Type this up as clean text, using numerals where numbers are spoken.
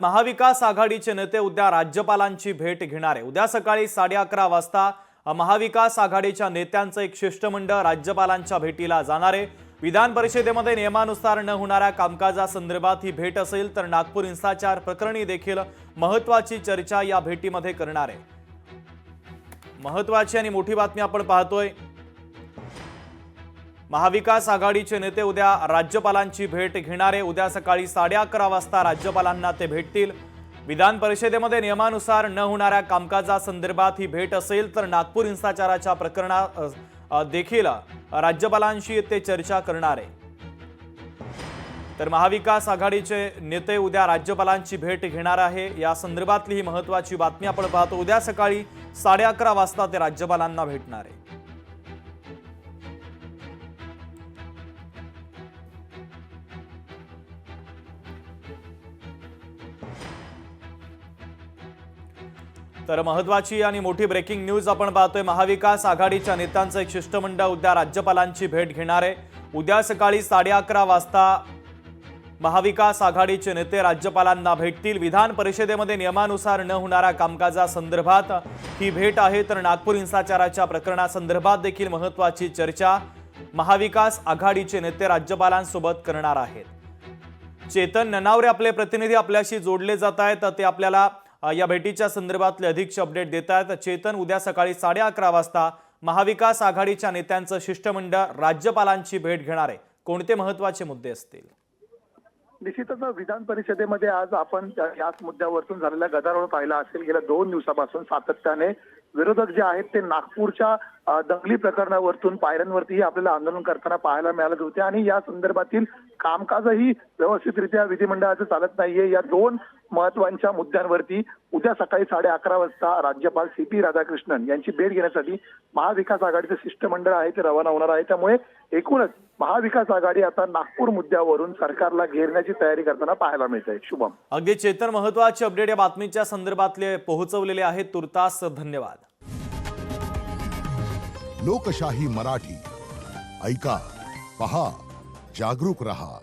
महाविकास आघाडीचे नेते उद्या राज्यपालांची भेट घेणार आहे। उद्या सकाळी 11:30 वाजता महाविकास आघाडीच्या नेत्यांचं एक शिष्टमंडळ राज्यपालांच्या भेटीला जाणार आहे। विधान परिषदेमध्ये नियमानुसार न होणाऱ्या कामकाजासंदर्भात ही भेट असेल तर नागपूर हिंसाचार प्रकरणी देखील महत्त्वाची चर्चा या भेटीमध्ये करणार आहे। महत्त्वाची आणि मोठी बातमी आपण पाहतोय। महाविकास आघाडीचे नेते उद्या राज्यपालांची भेट घेणार आहे। उद्या सकाळी 11:30 वाजता राज्यपालांना ते भेटतील। विधान परिषदेमध्ये नियमानुसार न होणाऱ्या कामकाजासंदर्भात ही भेट असेल तर नागपूर हिंसाचाराच्या प्रकरणात देखील राज्यपालांशी ते चर्चा करणार आहे। तर महाविकास आघाडीचे नेते उद्या राज्यपालांची भेट घेणार आहे। या संदर्भातली ही महत्त्वाची बातमी आपण पाहतो। उद्या सकाळी 11:30 वाजता ते राज्यपालांना भेटणार आहे। तर महत्त्वाची आणि मोठी ब्रेकिंग न्यूज आपण पाहतोय। महाविकास आघाडीच्या नेत्यांचं एक शिष्टमंडळ उद्या राज्यपालांची भेट घेणार आहे। उद्या सकाळी 11:30 वाजता महाविकास आघाडीचे नेते राज्यपालांना भेटतील। विधान परिषदेमध्ये नियमानुसार न होणाऱ्या कामकाजासंदर्भात ही भेट आहे तर नागपूर हिंसाचाराच्या प्रकरणासंदर्भात देखील महत्त्वाची चर्चा महाविकास आघाडीचे नेते राज्यपालांसोबत करणार आहेत। चेतन ननावरे आपले प्रतिनिधी आपल्याशी जोडले जात आहेत। ते आपल्याला या भेटीच्या संदर्भातले अधिकचे अपडेट देत आहेत। चेतन, उद्या सकाळी 11:30 वाजता महाविकास आघाडीच्या नेत्यांचं शिष्टमंडळ राज्यपालांची भेट घेणार आहे। कोणते महत्त्वाचे मुद्दे असतील? निश्चितच विधान परिषदेमध्ये आज आपण याच मुद्द्यावरून झालेला गदारोळ पाहिला असेल। गेल्या 2 दिवसापासून सातत्याने विरोधक जे आहेत ते नागपूरच्या दंगली प्रकरणावरून पायऱ्यांवरती आपल्याला आंदोलन करताना पाहायला मिळाले होते आणि या संदर्भातील कामकाजही व्यवस्थितरित्या विधिमंडळाचं चालत नाहीये। या 2 महत्त्वाच्या मुद्द्यांवरती उद्या सकाळी 11:30 वाजता राज्यपाल CP राधाकृष्णन यांची भेट घेण्यासाठी महाविकास आघाडीचं शिष्टमंडळ आहे ते रवाना होणार आहे। त्यामुळे एकूणच महाविकास आघाडी आता नागपूर मुद्द्यावरून सरकारला घेरण्याची तयारी करताना पाहायला मिळते। शुभम, अगदी चेतन, महत्त्वाचे अपडेट या बातमीच्या संदर्भातले पोहोचवलेले आहेत। तुर्तास धन्यवाद। लोकशाही मराठी ऐका, पहा, जागरूक रहा।